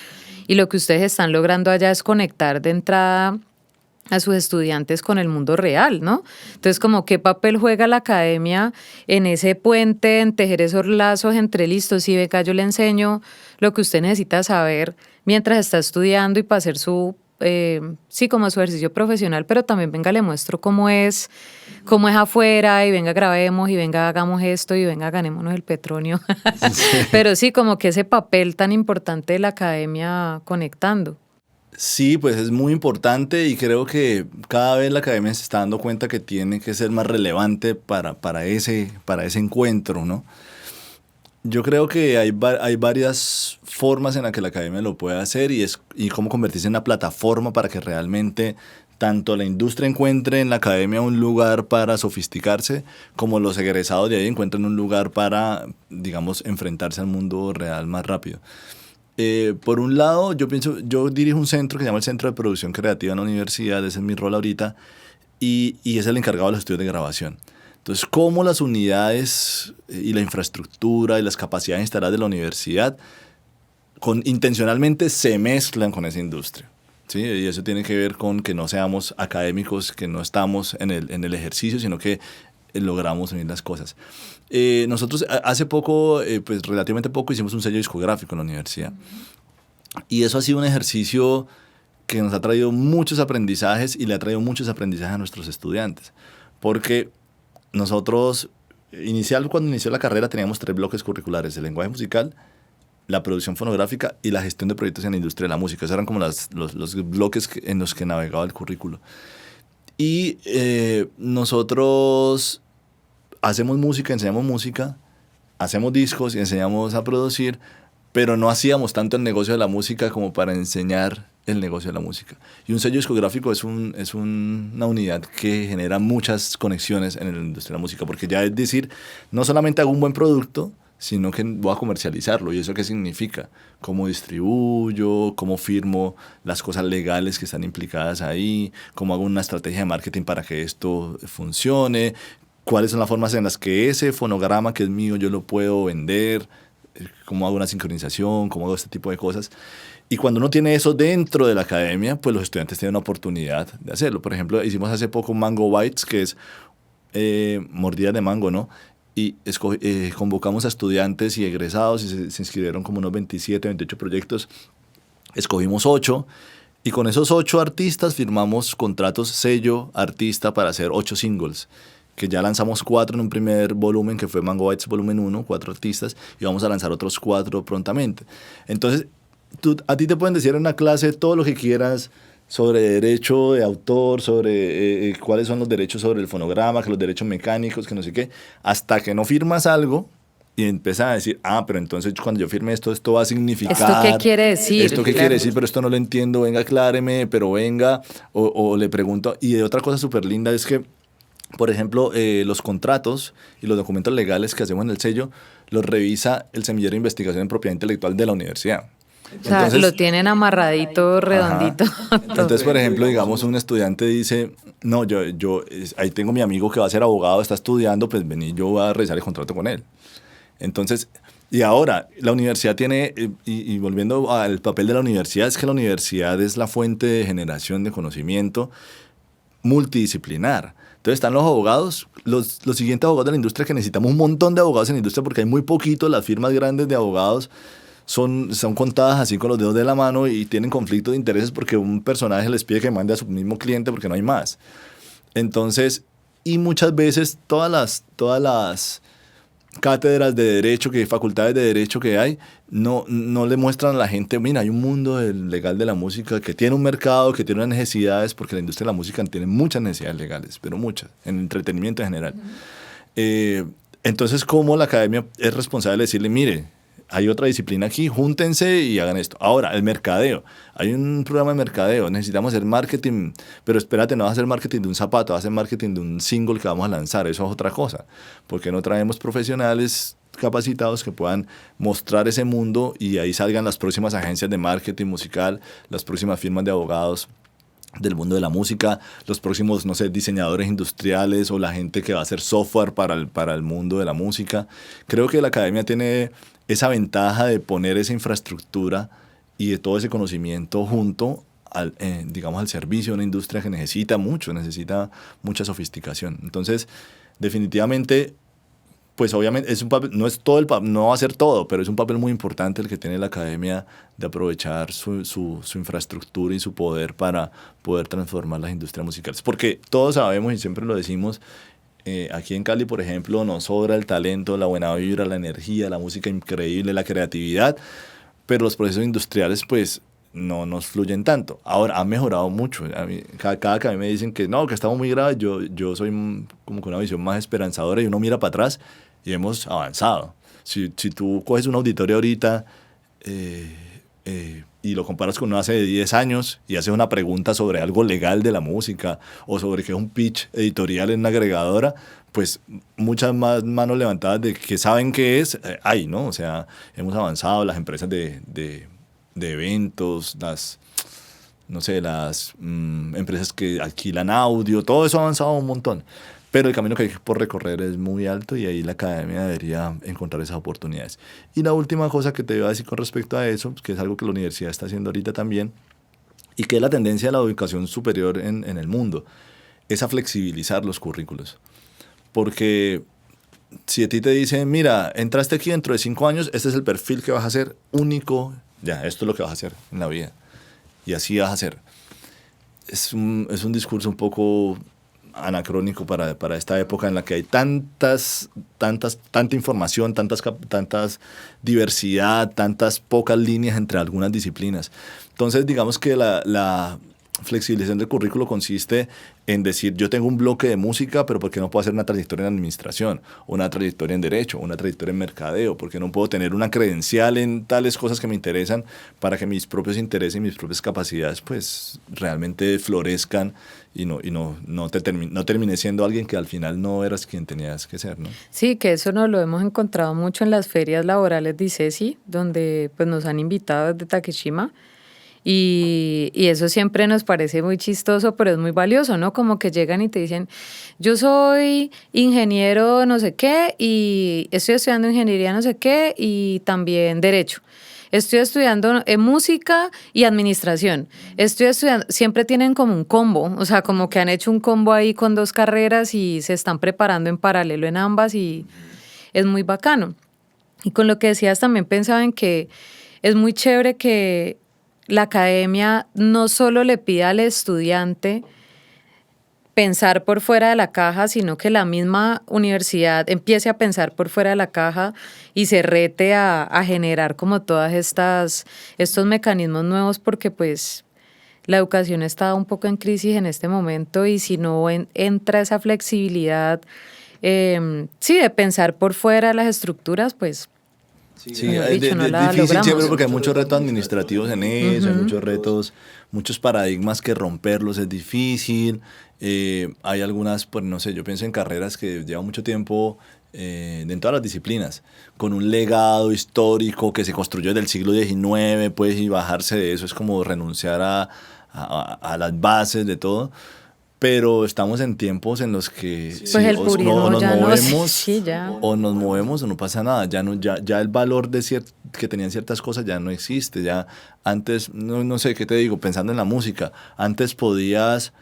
y lo que ustedes están logrando allá es conectar de entrada a sus estudiantes con el mundo real, ¿no? Entonces, como qué papel juega la academia en ese puente, en tejer esos lazos entre listos. Sí, venga, yo le enseño lo que usted necesita saber mientras está estudiando y para hacer como su ejercicio profesional, pero también venga, le muestro cómo es afuera y venga, grabemos y venga, hagamos esto y venga, ganémonos el Petronio. Sí. Pero sí, como que ese papel tan importante de la academia conectando. Sí, pues es muy importante y creo que cada vez la academia se está dando cuenta que tiene que ser más relevante para ese encuentro, ¿no? Yo creo que hay varias formas en las que la academia lo puede hacer y cómo convertirse en una plataforma para que realmente tanto la industria encuentre en la academia un lugar para sofisticarse, como los egresados de ahí encuentren un lugar para, digamos, enfrentarse al mundo real más rápido. Por un lado, yo dirijo un centro que se llama el Centro de Producción Creativa en la universidad, ese es mi rol ahorita, y es el encargado de los estudios de grabación. Entonces, cómo las unidades y la infraestructura y las capacidades instaladas de la universidad intencionalmente se mezclan con esa industria, ¿sí? Y eso tiene que ver con que no seamos académicos, que no estamos en el ejercicio, sino que logramos unir las cosas. Nosotros hace poco, pues relativamente poco, hicimos un sello discográfico en la universidad. Y eso ha sido un ejercicio que nos ha traído muchos aprendizajes y le ha traído muchos aprendizajes a nuestros estudiantes. Porque nosotros, cuando inició la carrera, teníamos 3 bloques curriculares: el lenguaje musical, la producción fonográfica y la gestión de proyectos en la industria de la música. Esos eran como los bloques en los que navegaba el currículo. Y nosotros hacemos música, enseñamos música, hacemos discos y enseñamos a producir, pero no hacíamos tanto el negocio de la música como para enseñar el negocio de la música. Y un sello discográfico es una unidad que genera muchas conexiones en la industria de la música, porque ya es decir, no solamente hago un buen producto, sino que voy a comercializarlo. ¿Y eso qué significa? ¿Cómo distribuyo? ¿Cómo firmo las cosas legales que están implicadas ahí? ¿Cómo hago una estrategia de marketing para que esto funcione? ¿Cuáles son las formas en las que ese fonograma que es mío yo lo puedo vender? ¿Cómo hago una sincronización? ¿Cómo hago este tipo de cosas? Y cuando uno tiene eso dentro de la academia, pues los estudiantes tienen una oportunidad de hacerlo. Por ejemplo, hicimos hace poco Mango Bites, que es mordidas de mango, ¿no? Y convocamos a estudiantes y egresados y se inscribieron como unos 27, 28 proyectos. Escogimos 8 y con esos 8 artistas firmamos contratos sello artista para hacer 8 singles, que ya lanzamos 4 en un primer volumen, que fue Mango Bites volumen 1, 4 artistas, y vamos a lanzar otros 4 prontamente. Entonces, a ti te pueden decir en una clase todo lo que quieras sobre derecho de autor, sobre cuáles son los derechos sobre el fonograma, que los derechos mecánicos, que no sé qué, hasta que no firmas algo y empiezas a decir, pero entonces cuando yo firme esto va a significar... ¿Esto qué quiere decir? ¿Esto qué quiere decir? Pero esto no lo entiendo, venga, acláreme, pero venga, o le pregunto. Y otra cosa súper linda es que, por ejemplo, los contratos y los documentos legales que hacemos en el sello los revisa el semillero de investigación en propiedad intelectual de la universidad. O sea, entonces, lo tienen amarradito, redondito. Entonces, por ejemplo, digamos, un estudiante dice, no, yo ahí tengo mi amigo que va a ser abogado, está estudiando, pues vení, yo voy a revisar el contrato con él. Entonces, y ahora, la universidad tiene, y volviendo al papel de la universidad, es que la universidad es la fuente de generación de conocimiento multidisciplinar. Entonces están los abogados, los siguientes abogados de la industria, que necesitamos un montón de abogados en la industria porque hay muy poquitos, las firmas grandes de abogados son contadas así con los dedos de la mano y tienen conflicto de intereses porque un personaje les pide que mande a su mismo cliente porque no hay más. Entonces, y muchas veces todas las cátedras de derecho, facultades de derecho que hay, no le muestran a la gente, mira, hay un mundo legal de la música que tiene un mercado, que tiene unas necesidades, porque la industria de la música tiene muchas necesidades legales, pero muchas, en entretenimiento en general. Entonces, ¿cómo la academia es responsable de decirle, mire, hay otra disciplina aquí, júntense y hagan esto? Ahora, el mercadeo. Hay un programa de mercadeo, necesitamos hacer marketing, pero espérate, no vas a hacer marketing de un zapato, vas a hacer marketing de un single que vamos a lanzar, eso es otra cosa. Porque no traemos profesionales capacitados que puedan mostrar ese mundo y ahí salgan las próximas agencias de marketing musical, las próximas firmas de abogados del mundo de la música, los próximos, no sé, diseñadores industriales o la gente que va a hacer software para el mundo de la música. Creo que la academia tiene esa ventaja de poner esa infraestructura y de todo ese conocimiento junto digamos, al servicio de una industria que necesita mucha sofisticación. Entonces, definitivamente, pues obviamente es un papel, no va a ser todo, pero es un papel muy importante el que tiene la academia de aprovechar su infraestructura y su poder para poder transformar las industrias musicales. Porque todos sabemos y siempre lo decimos, aquí en Cali, por ejemplo, nos sobra el talento, la buena vibra, la energía, la música increíble, la creatividad, pero los procesos industriales, pues, no nos fluyen tanto. Ahora, han mejorado mucho. Cada que a mí me dicen que no, que estamos muy graves, yo soy como con una visión más esperanzadora y uno mira para atrás y hemos avanzado. Si tú coges un auditorio ahorita y lo comparas con uno hace 10 años y haces una pregunta sobre algo legal de la música o sobre qué es un pitch editorial en una agregadora, pues muchas más manos levantadas de que saben qué es, hay, ¿no? O sea, hemos avanzado, las empresas de eventos, las empresas que alquilan audio, todo eso ha avanzado un montón. Pero el camino que hay por recorrer es muy alto y ahí la academia debería encontrar esas oportunidades. Y la última cosa que te iba a decir con respecto a eso, que es algo que la universidad está haciendo ahorita también, y que es la tendencia de la educación superior en el mundo, es a flexibilizar los currículos. Porque si a ti te dicen, mira, entraste aquí dentro de 5 años, este es el perfil que vas a hacer único, ya, esto es lo que vas a hacer en la vida. Y así vas a hacer. Es un discurso un poco anacrónico para esta época en la que hay tanta información, tantas diversidad, tantas pocas líneas entre algunas disciplinas. Entonces, digamos que flexibilización del currículo consiste en decir, yo tengo un bloque de música, pero ¿por qué no puedo hacer una trayectoria en administración, una trayectoria en derecho, una trayectoria en mercadeo? ¿Por qué no puedo tener una credencial en tales cosas que me interesan para que mis propios intereses y mis propias capacidades pues realmente florezcan y no termine siendo alguien que al final no eras quien tenías que ser, ¿no? Sí, que eso nos lo hemos encontrado mucho en las ferias laborales de ICESI, donde pues nos han invitado desde Takeshima. Y eso siempre nos parece muy chistoso, pero es muy valioso, ¿no? Como que llegan y te dicen, yo soy ingeniero no sé qué y estoy estudiando ingeniería no sé qué y también derecho. Estoy estudiando música y administración. Estoy estudiando, siempre tienen como un combo, o sea, como que han hecho un combo ahí con 2 carreras y se están preparando en paralelo en ambas y es muy bacano. Y con lo que decías también pensaba en que es muy chévere que la academia no solo le pide al estudiante pensar por fuera de la caja, sino que la misma universidad empiece a pensar por fuera de la caja y se rete a generar como todas estos mecanismos nuevos, porque pues la educación está un poco en crisis en este momento y si no entra esa flexibilidad, sí, de pensar por fuera de las estructuras, pues Sí, mejor es, dicho, no es la difícil siempre logramos. porque hay muchos retos administrativos en eso, hay muchos retos, muchos paradigmas que romperlos es difícil. Hay algunas, pues no sé, yo pienso en carreras que llevan mucho tiempo en todas las disciplinas, con un legado histórico que se construyó desde el siglo XIX, pues, y bajarse de eso es como renunciar a las bases de todo. Pero estamos en tiempos en los que Pues el o purismo nos ya no, movemos sí, ya. o no pasa nada. Ya el valor que tenían ciertas cosas ya no existe. Ya antes, no sé qué te digo, pensando en la música, antes podías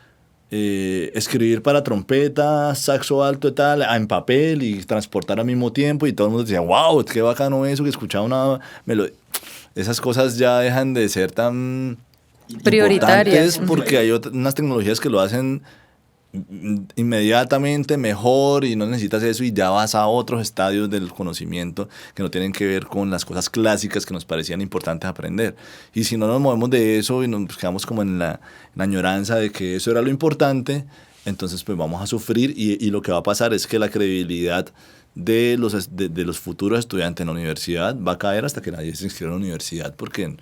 escribir para trompeta, saxo alto y tal, en papel y transportar al mismo tiempo y todo el mundo decía, wow, qué bacano eso, que escuchaba una melodía. Esas cosas ya dejan de ser tan Prioritarias. importantes porque hay unas tecnologías que lo hacen inmediatamente mejor y no necesitas eso y ya vas a otros estadios del conocimiento que no tienen que ver con las cosas clásicas que nos parecían importantes aprender. Y si no nos movemos de eso y nos quedamos como en la añoranza de que eso era lo importante, entonces pues vamos a sufrir y lo que va a pasar es que la credibilidad de los futuros estudiantes en la universidad va a caer hasta que nadie se inscriba en la universidad porque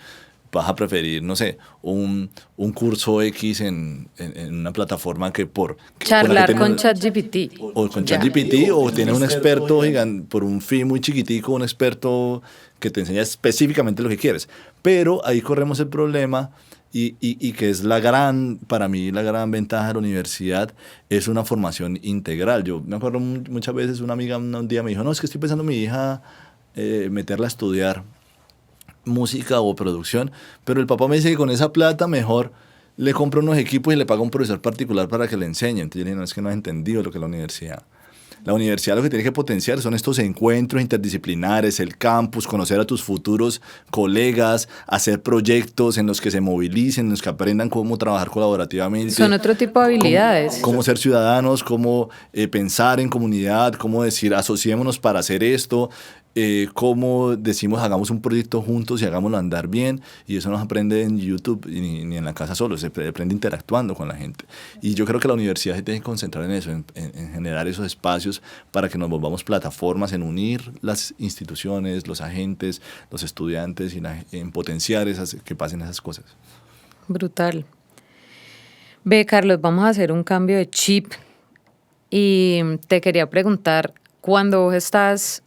vas a preferir, no sé, un curso X en una plataforma que por la que Charlar tiene con ChatGPT. o con Ya. ChatGPT o tiene un experto por un fee muy chiquitico, un experto que te enseña específicamente lo que quieres. Pero ahí corremos el problema y que es para mí la gran ventaja de la universidad, es una formación integral. Yo me acuerdo muchas veces una amiga un día me dijo, no, es que estoy pensando en mi hija meterla a estudiar música o producción, pero el papá me dice que con esa plata mejor le compra unos equipos y le paga un profesor particular para que le enseñe. Entonces yo le dije, no, es que no has entendido lo que es la universidad. La universidad lo que tiene que potenciar son estos encuentros interdisciplinares, el campus, conocer a tus futuros colegas, hacer proyectos en los que se movilicen, en los que aprendan cómo trabajar colaborativamente. Son otro tipo de habilidades. Cómo ser ciudadanos, cómo pensar en comunidad, cómo decir asociémonos para hacer esto, cómo decimos hagamos un proyecto juntos y hagámoslo andar bien, y eso no se aprende en YouTube ni en la casa solo, se aprende interactuando con la gente. Y yo creo que la universidad se tiene que concentrar en eso, en generar esos espacios para que nos volvamos plataformas, en unir las instituciones, los agentes, los estudiantes y en potenciar que pasen esas cosas. Brutal. Ve, Carlos, vamos a hacer un cambio de chip y te quería preguntar, cuando vos estás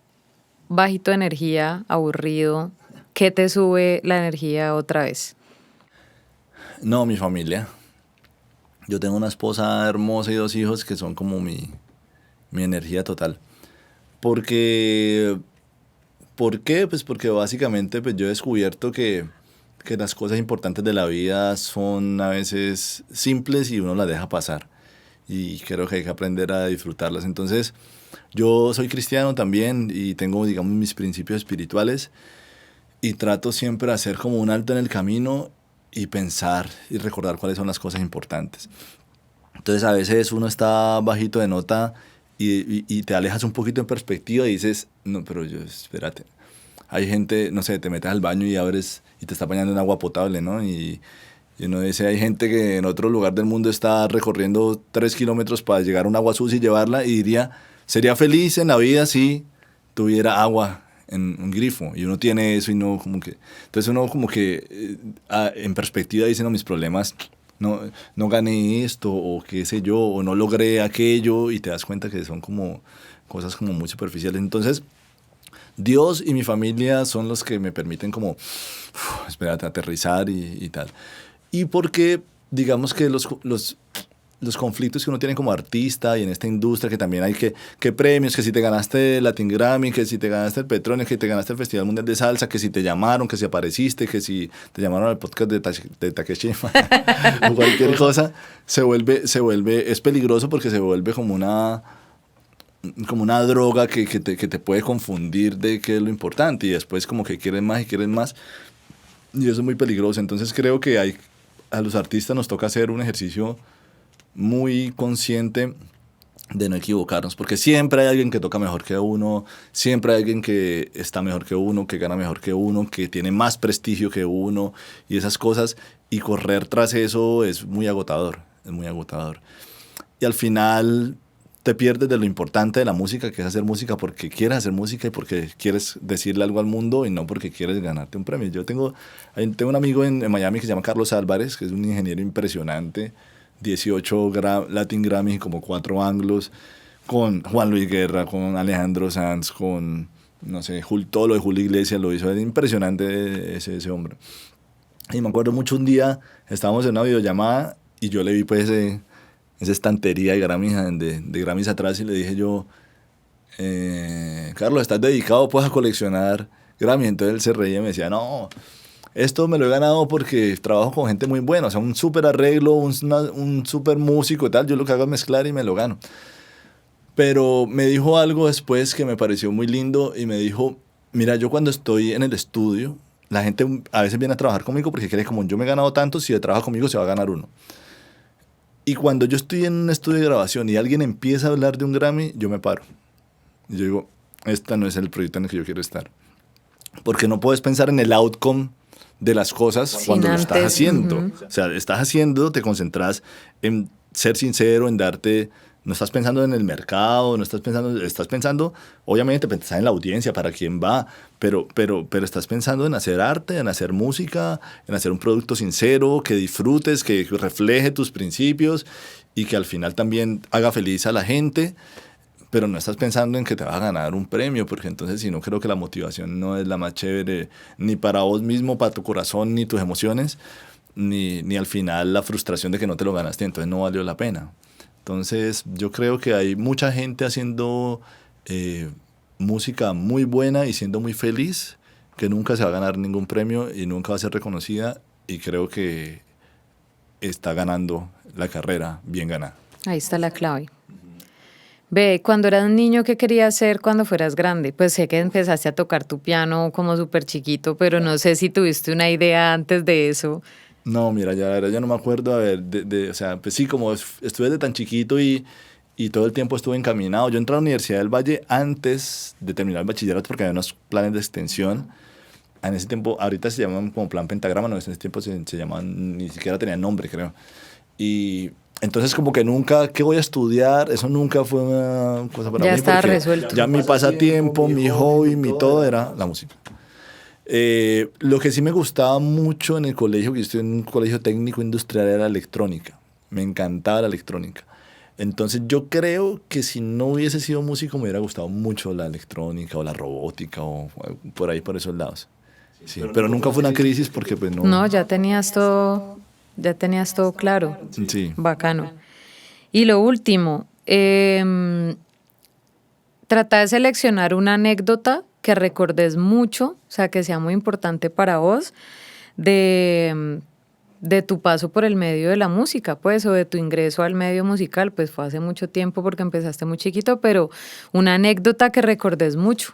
bajito de energía, aburrido, ¿qué te sube la energía otra vez? No, mi familia. Yo tengo una esposa hermosa y 2 hijos que son como mi energía total. Porque, ¿por qué? Pues porque básicamente pues yo he descubierto que las cosas importantes de la vida son a veces simples y uno las deja pasar. Y creo que hay que aprender a disfrutarlas. Entonces, yo soy cristiano también y tengo, digamos, mis principios espirituales y trato siempre de hacer como un alto en el camino y pensar y recordar cuáles son las cosas importantes. Entonces, a veces uno está bajito de nota y te alejas un poquito en perspectiva y dices, no, pero espérate. Hay gente, no sé, te metes al baño y abres y te está bañando en agua potable, ¿no? Y Y uno dice, hay gente que en otro lugar del mundo está recorriendo 3 kilómetros para llegar a un agua sucia y llevarla y diría, sería feliz en la vida si tuviera agua en un grifo. Y uno tiene eso y no como que... Entonces uno como que en perspectiva dice, no, mis problemas, no gané esto o qué sé yo, o no logré aquello y te das cuenta que son como cosas como muy superficiales. Entonces Dios y mi familia son los que me permiten como, espérate, aterrizar y tal. Y porque, digamos que los conflictos que uno tiene como artista y en esta industria, que también hay que premios, que si te ganaste el Latin Grammy, que si te ganaste el Petronio, que te ganaste el Festival Mundial de Salsa, que si te llamaron, que si apareciste, que si te llamaron al podcast de Takeshi o cualquier cosa, es peligroso porque se vuelve como una droga que te puede confundir de qué es lo importante y después como que quieres más y quieres más y eso es muy peligroso. Entonces creo que a los artistas nos toca hacer un ejercicio muy consciente de no equivocarnos, porque siempre hay alguien que toca mejor que uno, siempre hay alguien que está mejor que uno, que gana mejor que uno, que tiene más prestigio que uno y esas cosas, y correr tras eso es muy agotador, es muy agotador. Y al final te pierdes de lo importante de la música, que es hacer música porque quieres hacer música y porque quieres decirle algo al mundo y no porque quieres ganarte un premio. Yo tengo un amigo en Miami que se llama Carlos Álvarez, que es un ingeniero impresionante, 18 Latin Grammy y como 4 anglos, con Juan Luis Guerra, con Alejandro Sanz, con, no sé, todo lo de Julio Iglesias lo hizo. Es impresionante ese hombre. Y me acuerdo mucho un día, estábamos en una videollamada y yo le vi pues esa estantería de Grammys, de Grammys atrás y le dije yo, Carlos, ¿estás dedicado pues a coleccionar Grammys? Entonces él se reía y me decía, no, esto me lo he ganado porque trabajo con gente muy buena, o sea, un súper arreglo, un súper músico y tal, yo lo que hago es mezclar y me lo gano. Pero me dijo algo después que me pareció muy lindo y me dijo, mira, yo cuando estoy en el estudio, la gente a veces viene a trabajar conmigo porque cree como yo me he ganado tanto, si trabaja conmigo se va a ganar uno. Y cuando yo estoy en un estudio de grabación y alguien empieza a hablar de un Grammy, yo me paro. Y yo digo, este no es el proyecto en el que yo quiero estar. Porque no puedes pensar en el outcome de las cosas cuando lo estás haciendo. O sea, estás haciendo, te concentras en ser sincero, en darte... No estás pensando en el mercado, estás pensando, obviamente pensás en la audiencia, para quién va, pero estás pensando en hacer arte, en hacer música, en hacer un producto sincero, que disfrutes, que refleje tus principios y que al final también haga feliz a la gente, pero no estás pensando en que te va a ganar un premio, porque entonces si no, creo que la motivación no es la más chévere, ni para vos mismo, para tu corazón, ni tus emociones, ni al final la frustración de que no te lo ganaste, entonces no valió la pena. Entonces yo creo que hay mucha gente haciendo música muy buena y siendo muy feliz, que nunca se va a ganar ningún premio y nunca va a ser reconocida, y creo que está ganando la carrera bien ganada. Ahí está la clave. Ve, cuando eras un niño, ¿qué querías ser cuando fueras grande? Pues sé que empezaste a tocar tu piano como súper chiquito, pero no sé si tuviste una idea antes de eso. No, mira, ya la verdad yo no me acuerdo, a ver, o sea, pues sí, como estuve desde tan chiquito y todo el tiempo estuve encaminado. Yo entré a la Universidad del Valle antes de terminar el bachillerato porque había unos planes de extensión. En ese tiempo, ahorita se llaman como plan pentagrama, no, en ese tiempo se llamaban, ni siquiera tenían nombre, creo. Y entonces como que nunca, ¿qué voy a estudiar? Eso nunca fue una cosa para mí. Ya estaba resuelto. Ya mi pasatiempo, mi hobby, mi todo era la música. Lo que sí me gustaba mucho en el colegio, que yo estuve en un colegio técnico industrial, era la electrónica. Me encantaba la electrónica. Entonces yo creo que si no hubiese sido músico me hubiera gustado mucho la electrónica o la robótica o por ahí, por esos lados. Sí, pero nunca fue una crisis porque pues no... No, ya tenías todo claro. Sí. Bacano. Y lo último, trata de seleccionar una anécdota que recordes mucho, o sea, que sea muy importante para vos, de tu paso por el medio de la música, pues, o de tu ingreso al medio musical, pues fue hace mucho tiempo porque empezaste muy chiquito, pero una anécdota que recordes mucho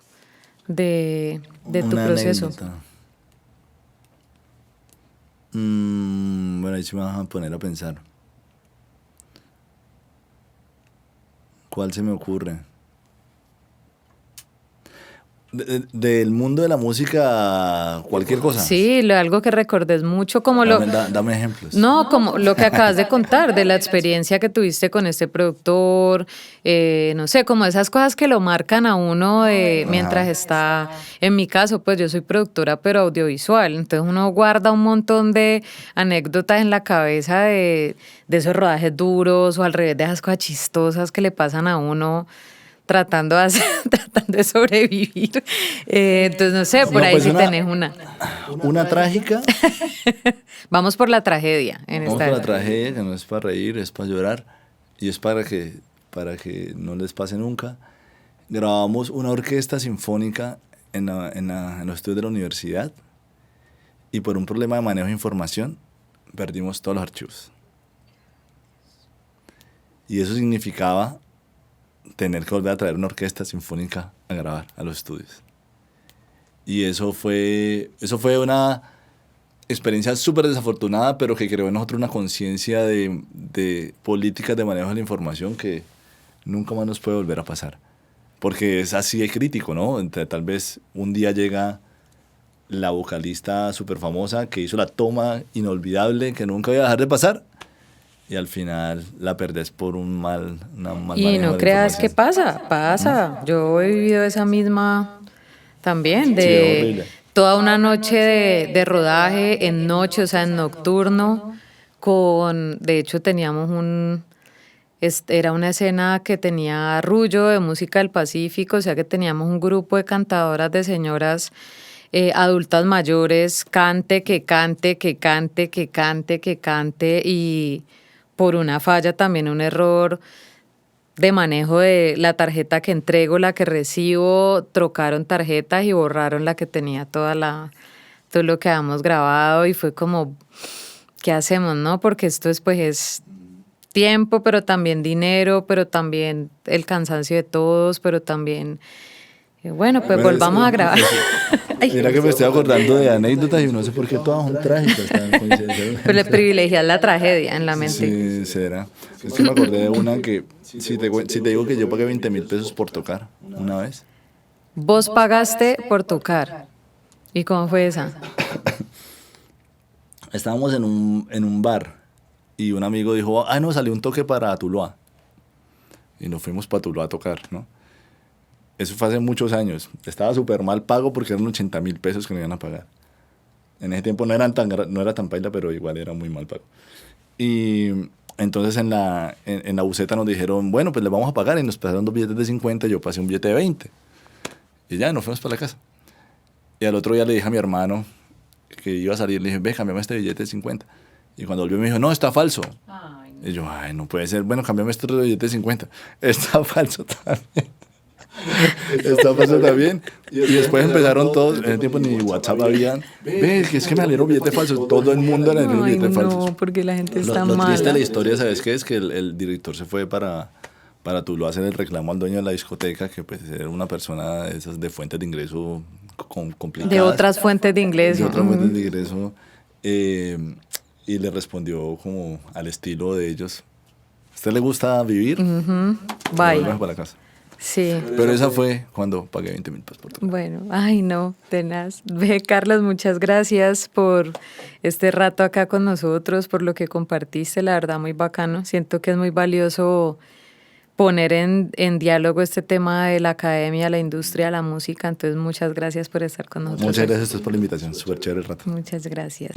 de tu proceso. Anécdota. Bueno, ahí sí me vas a poner a pensar. ¿Cuál se me ocurre? Del mundo de la música, cualquier cosa. Sí, algo que recordes mucho, como Dame ejemplos. No, como lo que acabas de contar, de la experiencia que tuviste con este productor, no sé, como esas cosas que lo marcan a uno mientras está, en mi caso, pues yo soy productora, pero audiovisual, entonces uno guarda un montón de anécdotas en la cabeza de esos rodajes duros o al revés de esas cosas chistosas que le pasan a uno tratando de sobrevivir. Entonces, no sé, por ahí pues sí tenés una. Una trágica. Vamos por la tragedia. Vamos por la tragedia, que no es para reír, es para llorar. Y es para que no les pase nunca. Grabamos una orquesta sinfónica en los estudios de la universidad. Y por un problema de manejo de información, perdimos todos los archivos. Y eso significaba tener que volver a traer una orquesta sinfónica a grabar a los estudios. Y eso fue una experiencia súper desafortunada, pero que creó en nosotros una conciencia de políticas de manejo de la información que nunca más nos puede volver a pasar. Porque es así de crítico, ¿no? Tal vez un día llega la vocalista súper famosa que hizo la toma inolvidable que nunca iba a dejar de pasar, y al final la perdés por un mal y no creas que pasa. Yo he vivido esa misma también, de toda una noche de rodaje en noche, o sea, en nocturno, de hecho teníamos era una escena que tenía arrullo de música del Pacífico, o sea que teníamos un grupo de cantadoras de señoras adultas mayores, cante, y por una falla también, un error de manejo de la tarjeta que entrego, la que recibo, trocaron tarjetas y borraron la que tenía todo lo que habíamos grabado, y fue como, ¿qué hacemos, no? Porque esto es tiempo, pero también dinero, pero también el cansancio de todos, pero también, bueno, pues volvamos a grabar. Mira que me estoy acordando de anécdotas y no sé por qué todas son trágicas. Pero le privilegias la tragedia en la mente. Sí, será. Es que me acordé de una que, si te digo que yo pagué 20,000 pesos por tocar una vez. ¿Vos pagaste por tocar? ¿Y cómo fue esa? Estábamos en un bar y un amigo dijo, no, salió un toque para Tuluá. Y nos fuimos para Tuluá a tocar, ¿no? Eso fue hace muchos años. Estaba súper mal pago porque eran 80,000 pesos que nos iban a pagar. En ese tiempo no era tan paila, pero igual era muy mal pago. Y entonces en la buseta nos dijeron, bueno, pues les vamos a pagar. Y nos pasaron 2 billetes de 50, yo pasé un billete de 20. Y ya, nos fuimos para la casa. Y al otro día le dije a mi hermano que iba a salir, le dije, ve, cambiame este billete de 50. Y cuando volvió me dijo, no, está falso. Ay, no. Y yo, no puede ser. Bueno, cambiame este billete de 50. Está falso también. Está pasando también. Y después empezaron todos, en ese tiempo ni WhatsApp habían. Ve, que es que me alero billete falso. Todo el mundo le alero billete falso. No, porque la gente está lo mala. Triste de la historia, ¿sabes qué? Es que el director se fue para Tuluá a hacer el reclamo al dueño de la discoteca, que pues era una persona de esas de fuentes de ingreso complicadas. De otras fuentes de ingreso. De otras fuentes de ingreso. Y le respondió como al estilo de ellos. ¿A usted le gusta vivir? Bye. Para la casa. Sí. Pero esa fue cuando pagué 20,000 pesos por tocar. Bueno, no, tenaz. Ve, Carlos, muchas gracias por este rato acá con nosotros, por lo que compartiste, la verdad, muy bacano. Siento que es muy valioso poner en diálogo este tema de la academia, la industria, la música. Entonces, muchas gracias por estar con nosotros. Muchas gracias a ustedes por la invitación, súper chévere el rato. Muchas gracias.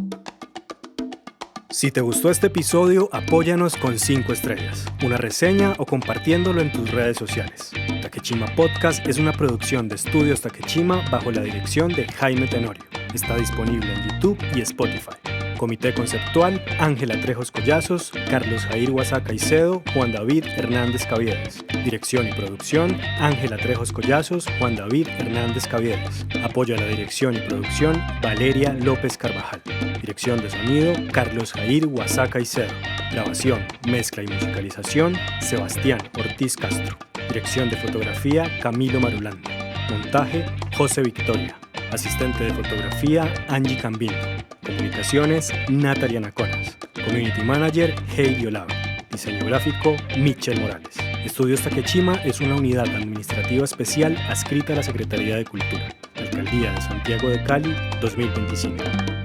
Si te gustó este episodio, apóyanos con 5 estrellas, una reseña o compartiéndolo en tus redes sociales. Takechima Podcast es una producción de Estudios Takechima bajo la dirección de Jaime Tenorio. Está disponible en YouTube y Spotify. Comité conceptual, Ángela Trejos Collazos, Carlos Jair Huasa Caicedo, Juan David Hernández Caviedes. Dirección y producción, Ángela Trejos Collazos, Juan David Hernández Caviedes. Apoyo a la dirección y producción, Valeria López Carvajal. Dirección de sonido, Carlos Jair Huasa Caicedo. Grabación, mezcla y musicalización, Sebastián Ortiz Castro. Dirección de fotografía, Camilo Marulanda. Montaje, José Victoria. Asistente de fotografía, Angie Cambino. Comunicaciones, Nataliana Conas. Community Manager, Heidi Olave. Diseño gráfico, Michel Morales. Estudios Takechima es una unidad administrativa especial adscrita a la Secretaría de Cultura, Alcaldía de Santiago de Cali, 2025.